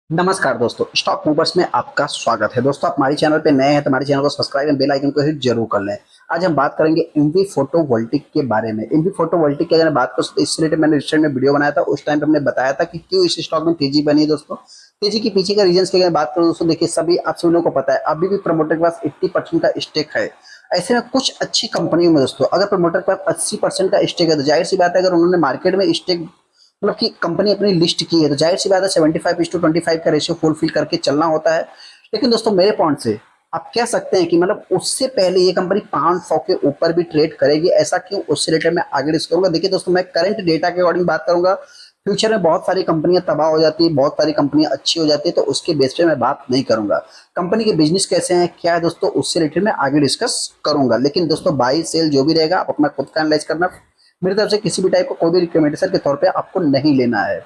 नमस्कार दोस्तों, stock movers में आपका स्वागत है। दोस्तों, आप हमारे चैनल पे नए हैं तो हमारे चैनल को सब्सक्राइब एंड बेल आइकन को हिट जरूर कर लें। आज हम बात करेंगे एमवी फोटोवोल्टिक के बारे में। एमवी फोटोवोल्टिक की अगर बात करें तो इससे रिलेटेड मैंने रिसेंट में वीडियो बनाया था। उस टाइम पे हमने बताया था कि क्यों इस स्टॉक में तेजी बनी है। दोस्तों, तेजी के पीछे का रीजन की अगर बात करूं दोस्तों, देखिए सभी आप सभी लोगों को पता है अभी भी प्रमोटर के पास 80% का स्टेक है। ऐसे में कुछ अच्छी कंपनियों में दोस्तों अगर प्रमोटर के पास 80% का स्टेक है तो जाहिर सी बात है, अगर उन्होंने मार्केट में स्टेक मतलब कि कंपनी अपनी लिस्ट की है तो जाहिर सी बात है 75:25 का रेशियो फुलफिल करके चलना होता है। लेकिन दोस्तों मेरे पॉइंट से आप कह सकते हैं कि मतलब उससे पहले ये कंपनी 500 के ऊपर भी ट्रेड करेगी। ऐसा क्यों, उससे रिलेटेड मैं आगे डिस्कस करूंगा। देखिए दोस्तों, मैं करंट डेटा के अकॉर्डिंग बात करूंगा। फ्यूचर में बहुत सारी कंपनियां तबाह हो जाती है, बहुत सारी कंपनियां अच्छी हो जाती है, तो उसके बेस पे मैं बात नहीं करूंगा। कंपनी के बिजनेस कैसे हैं क्या है दोस्तों, उससे रिलेटेड मैं आगे डिस्कस करूंगा। लेकिन दोस्तों बाई सेल जो भी रहेगा आप अपना खुद का एनालाइज करना। मेरी तरफ से किसी भी टाइप का कोई भी रिकमेंडेशन के तौर पे आपको नहीं लेना है।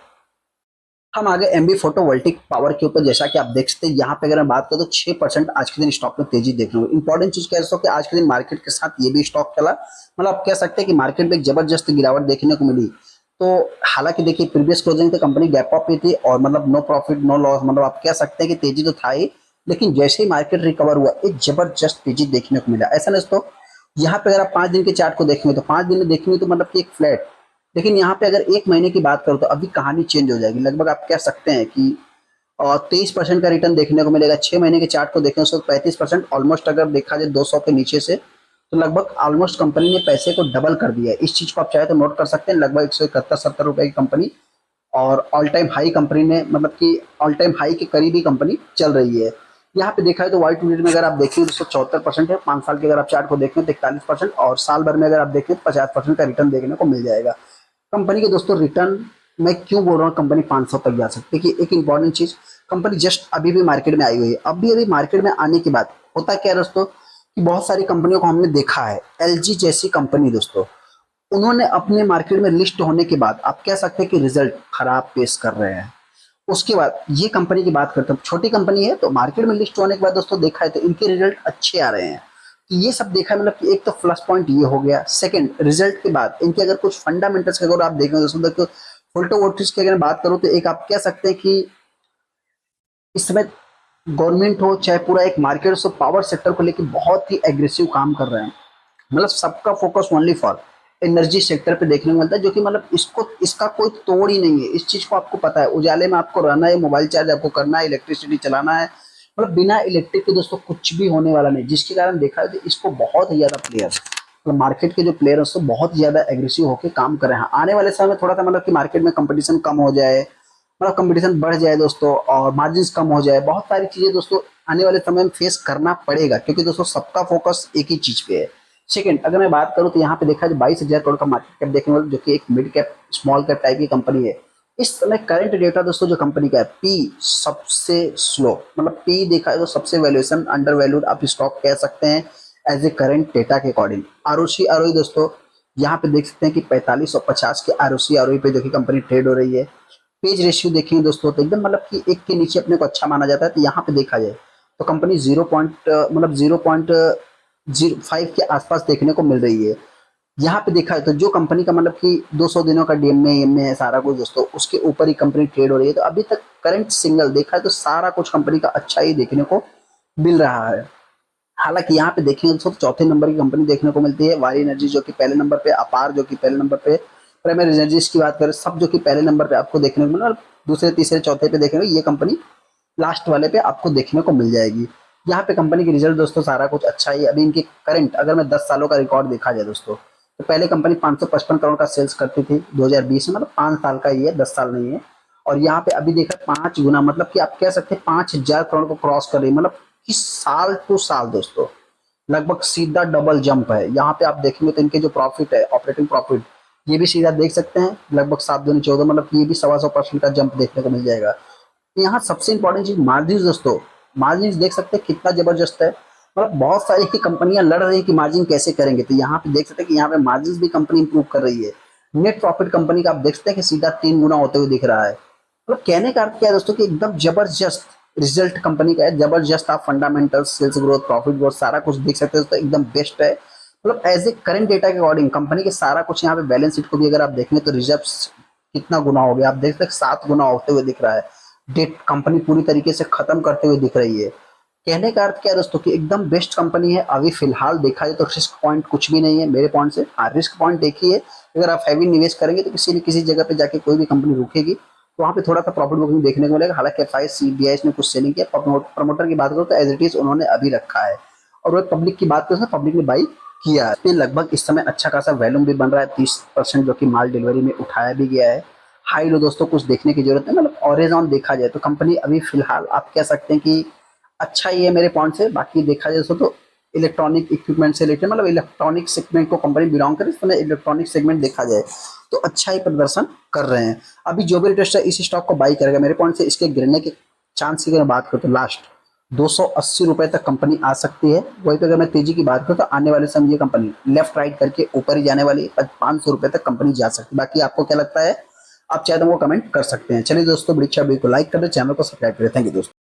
हम आगे एमबी फोटोवोल्टिक पावर के ऊपर, जैसा कि आप देख सकते हैं यहाँ पे अगर मैं बात करूँ तो 6% आज के दिन स्टॉक में तेजी देखने को। इंपॉर्टेंट चीज क्या है दोस्तों कि आज के दिन मार्केट के साथ ये भी स्टॉक चला। मतलब आप कह सकते हैं कि मार्केट में एक जबरदस्त गिरावट देखने को मिली। तो हालांकि देखिए प्रीवियस क्लोजिंग पे कंपनी गैप अप पे थी और मतलब नो प्रॉफिट नो लॉस, मतलब आप कह सकते हैं कि तेजी तो था ही। लेकिन जैसे ही मार्केट रिकवर हुआ एक जबरदस्त तेजी देखने को मिला। ऐसा नहीं दोस्तों, यहाँ पे अगर आप 5 दिन के चार्ट को देखेंगे तो 5 दिन में देखेंगे तो मतलब कि एक फ्लैट। लेकिन यहाँ पे अगर एक महीने की बात करो तो अभी कहानी चेंज हो जाएगी। लगभग आप कह सकते हैं कि 23% का रिटर्न देखने को मिलेगा। 6 महीने के चार्ट को देखें तो 35% ऑलमोस्ट, अगर देखा जाए 200 के नीचे से तो लगभग ऑलमोस्ट कंपनी ने पैसे को डबल कर दिया है। इस चीज को आप चाहे तो नोट कर सकते हैं। लगभग 171-70 रुपए की कंपनी और ऑल टाइम हाई कंपनी ने मतलब कि ऑल टाइम हाई के करीब ही कंपनी चल रही है। यहाँ पे देखा है तो वाइट पीरियड में अगर आप देखें तो 74% है। 5 साल के अगर आप चार्ट को देखें तो 41%, और साल भर में अगर आप देखें तो 50% का रिटर्न देखने को मिल जाएगा। कंपनी के दोस्तों रिटर्न मैं क्यों बोल रहा हूँ कंपनी 500 तक जा सकती है कि एक इंपॉर्टेंट चीज, कंपनी जस्ट अभी भी मार्केट में आई हुई है। अभी अभी मार्केट में आने के बाद होता क्या है दोस्तों कि बहुत सारी कंपनियों को हमने देखा है। एलजी जैसी कंपनी दोस्तों, उन्होंने अपने मार्केट में लिस्ट होने के बाद आप कह सकते हैं कि रिजल्ट खराब पेश कर रहे हैं। उसके बाद ये कंपनी की बात करते हैं, छोटी कंपनी है तो मार्केट में लिस्ट होने के बाद दोस्तों देखा है तो इनके रिजल्ट अच्छे आ रहे हैं। तो ये सब देखा है, मतलब कि एक तो प्लस पॉइंट ये हो गया। सेकंड, रिजल्ट के बाद इनके अगर कुछ फंडामेंटल्स की अगर आप देखें दोस्तों, देखो फोटोवोल्टिक्स की अगर बात करूं तो एक आप कह सकते हैं कि इस समय गवर्नमेंट हो चाहे पूरा एक मार्केट हो, सब पावर सेक्टर को लेकर बहुत ही एग्रेसिव काम कर रहे हैं। मतलब सबका focus only for energy sector पे देखने को मिलता है, जो कि मतलब इसको इसका कोई तोड़ ही नहीं है। इस चीज को आपको पता है, उजाले में आपको रहना है, मोबाइल चार्ज आपको करना है, इलेक्ट्रिसिटी चलाना है। मतलब बिना इलेक्ट्रिक के दोस्तों कुछ भी होने वाला नहीं, जिसके कारण देखा है कि इसको बहुत ही ज्यादा प्लेयर, मतलब मार्केट के जो प्लेयर है बहुत ज्यादा एग्रेसिव होकर काम कर रहे हैं। आने वाले समय में थोड़ा सा मतलब कि मार्केट में कंपटीशन कम हो जाए, मतलब कंपटीशन बढ़ जाए दोस्तों, और मार्जिन कम हो जाए, बहुत सारी चीजें दोस्तों आने वाले समय में फेस करना पड़ेगा, क्योंकि दोस्तों सबका फोकस एक ही चीज पे है। सेकंड, अगर मैं बात करूं तो यहाँ पे देखा जाए 22,000 करोड़ का मार्केट कैप देखने वाले, जो कि एक mid cap small cap type की कंपनी है। इस समय करंट डेटा दोस्तों जो कंपनी का है, पी सबसे स्लो, मतलब पी देखा जाए तो सबसे वैल्यूएशन अंडर वैल्यूड आप स्टॉक कह सकते हैं एज ए करंट डेटा के अकॉर्डिंग। आरओसी आरओई दोस्तों यहाँ पे देख सकते हैं कि 45 और 50 के आरओसी आरओई पे जो कि कंपनी ट्रेड हो रही है। पेज रेशियो देखेंगे दोस्तों तो एकदम मतलब कि एक के नीचे अपने को अच्छा माना जाता है। तो यहाँ पे देखा जाए तो कंपनी 0.05 के आसपास देखने को मिल रही है। यहाँ पे देखा है तो जो कंपनी का मतलब कि 200 दिनों का डीएमए एमए है सारा कुछ दोस्तों, उसके ऊपर ही कंपनी ट्रेड हो रही है। तो अभी तक करंट सिंगल देखा है तो सारा कुछ कंपनी का अच्छा ही देखने को मिल रहा है। हालांकि यहाँ पे देखेंगे तो चौथे नंबर की कंपनी देखने को मिलती है वारी एनर्जी, जो कि पहले नंबर पे, अपार जो कि पहले नंबर पे, प्राइमरी एनर्जीज की बात करें सब जो कि पहले नंबर पे आपको देखने को मिला, और दूसरे तीसरे चौथे पे देखेंगे ये कंपनी लास्ट वाले पे आपको देखने को मिल जाएगी। यहाँ पे कंपनी की रिजल्ट दोस्तों सारा कुछ अच्छा ही है। अभी इनकी करंट अगर मैं 10 सालों का रिकॉर्ड देखा जाए दोस्तों, तो पहले कंपनी 555 करोड़ का सेल्स करती थी 2020 में, मतलब 5 साल का ही है, 10 साल नहीं है। और यहाँ पे अभी देखा 5 गुना, मतलब कि आप कह सकते हैं 5,000 करोड़ को क्रॉस कर रही है। मतलब कि साल टू साल दोस्तों लगभग सीधा डबल जंप है। यहाँ पे आप देखेंगे तो इनके जो प्रॉफिट है, ऑपरेटिंग प्रॉफिट, ये भी सीधा देख सकते हैं लगभग 7 दूनी 14, मतलब ये भी 125% का जंप देखने को मिल जाएगा। यहाँ सबसे इंपॉर्टेंट चीज मार्जिन दोस्तों, मार्जिन देख सकते हैं कितना जबरदस्त है। मतलब बहुत सारी कंपनियां लड़ रही है कि मार्जिन कैसे करेंगे, तो यहाँ पे देख सकते हैं कि यहाँ पे मार्जिन भी कंपनी इंप्रूव कर रही है। नेट प्रॉफिट कंपनी का आप देख सकते हैं कि सीधा 3 गुना होते हुए दिख रहा है। मतलब कहने का अर्थ क्या है दोस्तों कि एकदम जबरदस्त रिजल्ट कंपनी का है, जबरदस्त। आप fundamental, sales growth, profit growth सारा कुछ देख सकते हैं दोस्तों, एकदम बेस्ट है। मतलब एज ए करंट डेटा के अकॉर्डिंग कंपनी के सारा कुछ यहाँ पे बैलेंस शीट को भी अगर आप देखेंगे तो रिजर्व कितना गुना हो गया आप देख सकते हैं, 7 गुना होते हुए दिख रहा है। डेट कंपनी पूरी तरीके से खत्म करते हुए दिख रही है। कहने का अर्थ क्या है दोस्तों कि एकदम बेस्ट कंपनी है। अभी फिलहाल देखा जाए तो रिस्क पॉइंट कुछ भी नहीं है मेरे पॉइंट से। हाँ, रिस्क पॉइंट देखिए, अगर आप हैवी निवेश करेंगे तो किसी न किसी जगह पे जाके कोई भी कंपनी रुकेगी तो वहाँ पे थोड़ा सा प्रॉफिट बुकिंग देखने को मिलेगा। हालांकि F I C D I ने कुछ सेलिंग किया। प्रमोटर की बात करो तो एज इट इज उन्होंने अभी रखा है। और वह पब्लिक की बात करो तो पब्लिक ने बाई किया है। इसमें लगभग इस समय अच्छा खासा वैल्यूम भी बन रहा है 30%, जो कि माल डिलीवरी में उठाया भी गया है। हाई लो दोस्तों कुछ देखने की जरूरत है, मतलब ऑरेज ऑन देखा जाए तो कंपनी अभी फिलहाल आप कह सकते हैं कि अच्छा ही है मेरे पॉइंट से। बाकी देखा जाए तो इलेक्ट्रॉनिक इक्विपमेंट से रिलेटेड, मतलब इलेक्ट्रॉनिक सेगमेंट को कंपनी बिलोंग करे, इसमें इलेक्ट्रॉनिक सेगमेंट देखा जाए तो अच्छा ही प्रदर्शन कर रहे हैं। अभी जो भी इंटरेस्ट है इस स्टॉक को बाई करेगा मेरे पॉइंट से। इसके गिरने के चांस की अगर बात करूँ तो लास्ट 280 रुपए तक कंपनी आ सकती है। वही पे अगर मैं तेजी की बात करूँ तो आने वाले समय ये कंपनी लेफ्ट राइट करके ऊपर ही जाने वाली है। 500 रुपए तक कंपनी जा सकती है। बाकी आपको क्या लगता है, आप चाहे तो वो कमेंट कर सकते हैं। चलिए दोस्तों, वीडियो को लाइक कर दे, चैनल को सब्सक्राइब करें। थैंक यू दोस्तों।